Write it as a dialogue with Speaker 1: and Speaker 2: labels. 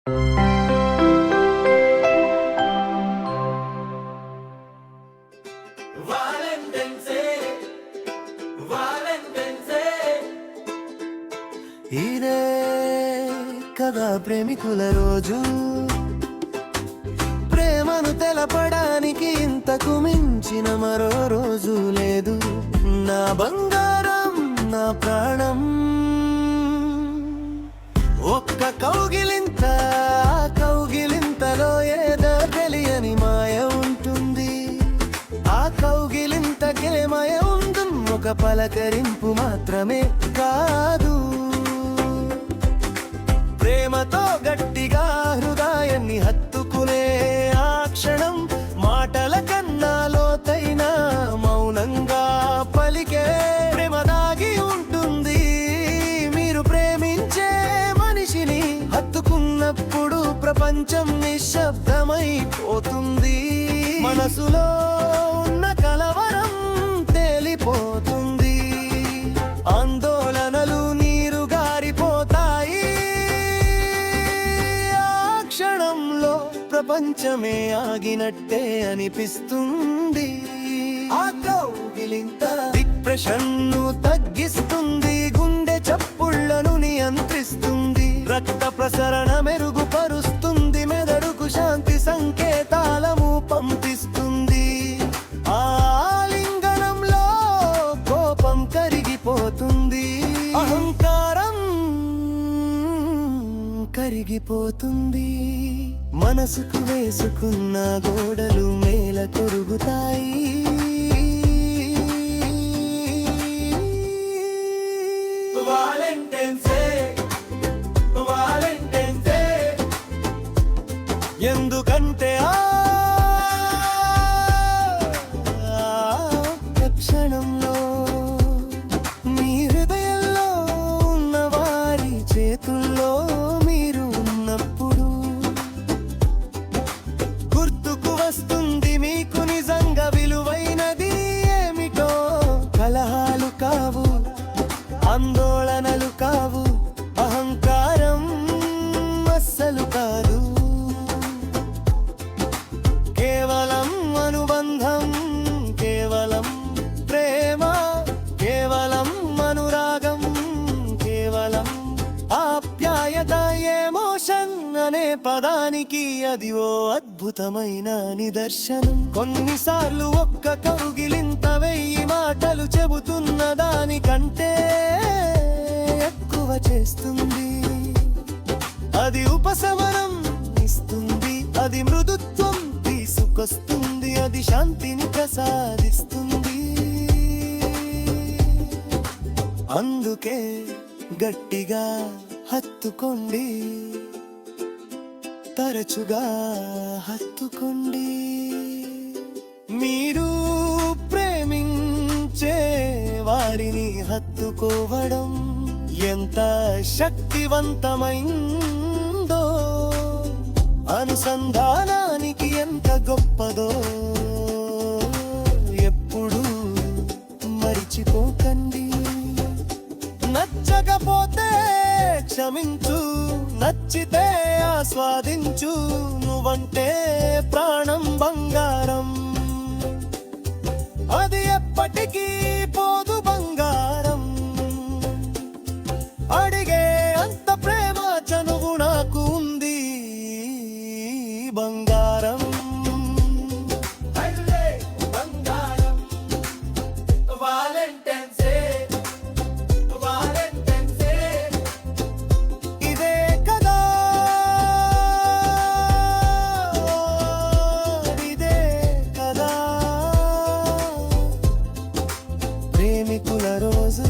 Speaker 1: ఇదే కదా ప్రేమికుల రోజు, ప్రేమను తెలపడానికి ఇంతకు మించిన మరో రోజు లేదు. నా బంగారం, నా ప్రాణం, ఒక్క కౌగిలింత, కౌగిలింతలో ఏదో తెలియని మాయ ఉంటుంది. ఆ కౌగిలింతకే మాయ ఉంది, ఒక పలకరింపు మాత్రమే కాదు. ప్రేమతో గట్టిగా హృదయాన్ని హత్తుకునే ఆ క్షణం, మాటల కన్నా లోతైన మౌనంగా పలికే ప్రేమ దాగి ఉంటుంది. మీరు ప్రేమించే మనిషిని హత్తుకున్నప్పుడు ప్రపంచం నిశ్శబ్దమైపోతుంది. మనసులో ఉన్న కలవరం తేలిపోతుంది, ఆందోళనలు నీరు గారిపోతాయి. క్షణంలో ప్రపంచమే ఆగినట్టే అనిపిస్తుంది. ఆ కౌగిలింత డిప్రెషన్ను తగ్గిస్తుంది, గుండె చప్పుళ్లను నియంత్రిస్తుంది, రక్త ప్రసరణ మెరుగుపరుస్తుంది, మెదడుకు శాంతి సంకేతాలను పంపిస్తుంది. ఆ లింగనంలో కోపం కరిగిపోతుంది, అహంకారం కరిగిపోతుంది. మనసుకు వేసుకున్న గోడలు మేల కొరుగుతాయి. ఎందుకంటే క్షణంలో మీ హృదయంలో ఉన్న వారి చేతుల్లో మీరు ఉన్నప్పుడు గుర్తుకు వస్తుంది మీకు నిజంగా విలువైనది ఏమిటో. కలహాలు కావు, ఆందోళనలు కావు, అహంకారం అస్సలు కాదు. కేవలం అనుబంధం, కేవలం ప్రేమ, కేవలం అనురాగం, కేవలం ఆప్యాయత. ఎమోషన్ అనే పదానికి అది ఓ అద్భుతమైన నిదర్శనం. కొన్నిసార్లు ఒక్క కౌగిలింత 1000 మాటలు చెబుతున్న దానికంటే ఎక్కువ చేస్తుంది. అది ఉపశమనం ఇస్తుంది, అది మృదుత్వం తీసుకొస్తుంది, అది శాంతిని ప్రసాదిస్తుంది. అందుకే గట్టిగా హత్తుకోండి, తరచుగా హత్తుకోండి. మీరు ప్రేమించే వారిని హత్తుకోవడం ఎంత శక్తివంతమైందో, అనుసంధానానికి ఎంత గొప్పదో ఎప్పుడు మరిచిపోకండి. నచ్చకపోతే క్షమించు, నచ్చితే ఆస్వాదించు. నువ్వంటే ప్రాణం, బంగారం, అది ఎప్పటికీ పోదు బంగారం. అడిగే అంత ప్రేమ చనువు నాకు ఉంది బంగారం. ఇదే కదా, ఇదే కదా ప్రేమికుల రోజు.